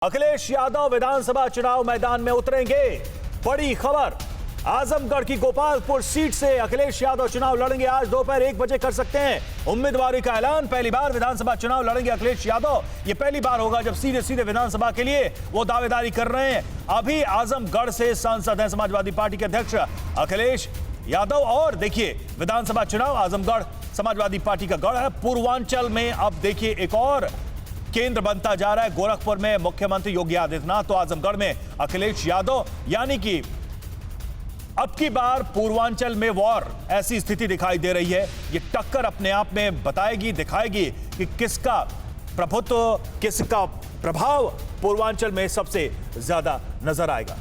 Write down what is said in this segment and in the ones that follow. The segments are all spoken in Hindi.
अखिलेश यादव विधानसभा चुनाव मैदान में उतरेंगे। बड़ी खबर, आजमगढ़ की गोपालपुर सीट से अखिलेश यादव चुनाव लड़ेंगे। आज दोपहर 1 बजे कर सकते हैं उम्मीदवारी का ऐलान। पहली बार विधानसभा चुनाव लड़ेंगे अखिलेश यादव। यह पहली बार होगा जब सीधे सीधे विधानसभा के लिए वो दावेदारी कर रहे हैं। अभी आजमगढ़ से सांसद हैं समाजवादी पार्टी के अध्यक्ष अखिलेश यादव। और देखिए, विधानसभा चुनाव आजमगढ़ समाजवादी पार्टी का गढ़ है। पूर्वांचल में अब देखिए एक और केंद्र बनता जा रहा है। गोरखपुर में मुख्यमंत्री योगी आदित्यनाथ, तो आजमगढ़ में अखिलेश यादव। यानी कि अब की बार पूर्वांचल में वॉर, ऐसी स्थिति दिखाई दे रही है। ये टक्कर अपने आप में बताएगी, दिखाएगी कि किसका प्रभुत्व, किसका प्रभाव पूर्वांचल में सबसे ज्यादा नजर आएगा।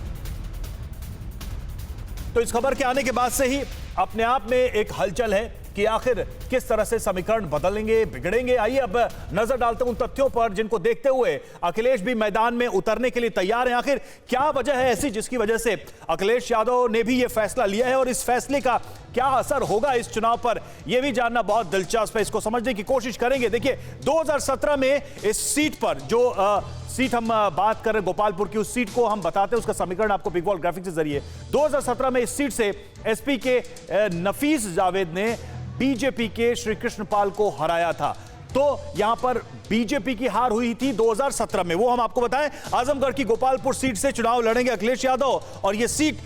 तो इस खबर के आने के बाद से ही अपने आप में एक हलचल है कि आखिर किस तरह से समीकरण बदलेंगे, बिगड़ेंगे। आइए अब नजर डालते हैं उन तथ्यों पर जिनको देखते हुए अखिलेश भी मैदान में उतरने के लिए तैयार हैं। आखिर क्या वजह है ऐसी जिसकी वजह से अखिलेश यादव ने भी यह फैसला लिया है, और इस फैसले का क्या असर होगा इस चुनाव पर, यह भी जानना बहुत दिलचस्प है। इसको समझने की कोशिश करेंगे। देखिए, 2017 में इस सीट पर जो सीट हम बात कर रहे हैं गोपालपुर की, उस सीट को हम बताते हैं, उसका समीकरण आपको बिग वॉल ग्राफिक्स के जरिए। 2017 में इस सीट से एसपी के नफीस जावेद ने बीजेपी के श्री कृष्ण पाल को हराया था। तो यहां पर बीजेपी की हार हुई थी 2017 में, वो हम आपको बताएं। आजमगढ़ की गोपालपुर सीट से चुनाव लड़ेंगे अखिलेश यादव, और यह सीट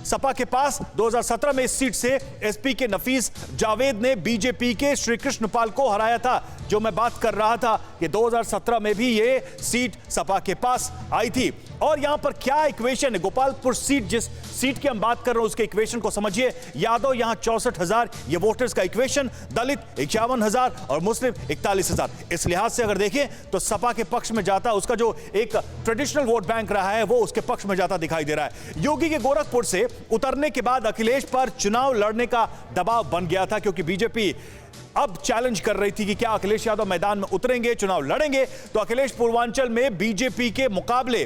सपा के पास। 2017 में इस सीट से एसपी के नफीस जावेद ने बीजेपी के श्री कृष्ण पाल को हराया था। जो मैं बात कर रहा था कि 2017 में भी ये सीट सपा के पास आई थी। और यहां पर क्या इक्वेशन है, गोपालपुर सीट, जिस सीट की हम बात कर रहे हैं उसके इक्वेशन को समझिए। यादव यहां 64,000, ये वोटर्स का इक्वेशन, दलित 51,000 और मुस्लिम 41,000। इस लिहाज से अगर देखें तो सपा के पक्ष में जाता, उसका जो एक ट्रेडिशनल वोट बैंक रहा है वो उसके पक्ष में जाता दिखाई दे रहा है। योगी के गोरखपुर से उतरने के बाद अखिलेश पर चुनाव लड़ने का दबाव बन गया था, क्योंकि बीजेपी अब चैलेंज कर रही थी कि क्या अखिलेश यादव मैदान में उतरेंगे, चुनाव लड़ेंगे। तो अखिलेश पूर्वांचल में बीजेपी के मुकाबले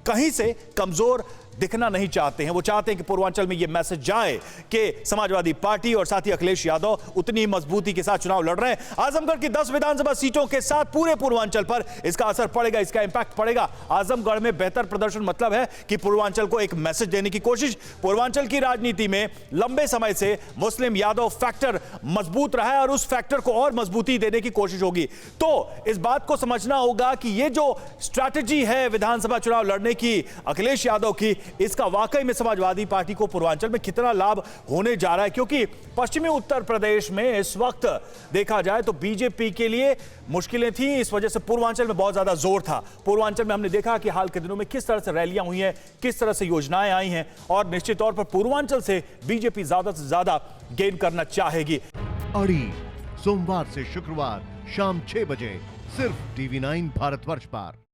कहीं से कमजोर दिखना नहीं चाहते हैं। वो चाहते हैं कि पूर्वांचल में यह मैसेज जाए कि समाजवादी पार्टी और साथ ही अखिलेश यादव उतनी मजबूती के साथ चुनाव लड़ रहे हैं। आजमगढ़ की 10 विधानसभा सीटों के साथ पूरे पूर्वांचल पर इसका असर पड़ेगा, इसका इंपैक्ट पड़ेगा। आजमगढ़ में बेहतर प्रदर्शन मतलब है कि पूर्वांचल को एक मैसेज देने की कोशिश। पूर्वांचल की राजनीति में लंबे समय से मुस्लिम यादव फैक्टर मजबूत रहा है, और उस फैक्टर को और मजबूती देने की कोशिश होगी। तो इस बात को समझना होगा कि यह जो स्ट्रैटेजी है विधानसभा चुनाव लड़ने की अखिलेश यादव की, इसका वाकई में समाजवादी पार्टी को पूर्वांचल में कितना लाभ होने जा रहा है। क्योंकि पश्चिमी उत्तर प्रदेश में इस वक्त देखा जाए तो बीजेपी के लिए मुश्किलें थी, इस वजह से पूर्वांचल में बहुत ज्यादा जोर था। पूर्वांचल में हमने देखा कि हाल के दिनों में किस तरह से रैलियां हुई हैं, किस तरह से योजनाएं आई हैं, और निश्चित तौर पर पूर्वांचल से बीजेपी ज्यादा से ज्यादा गेन करना चाहेगी। अड़ी सोमवार से शुक्रवार शाम 6 बजे सिर्फ TV9 भारतवर्ष पर।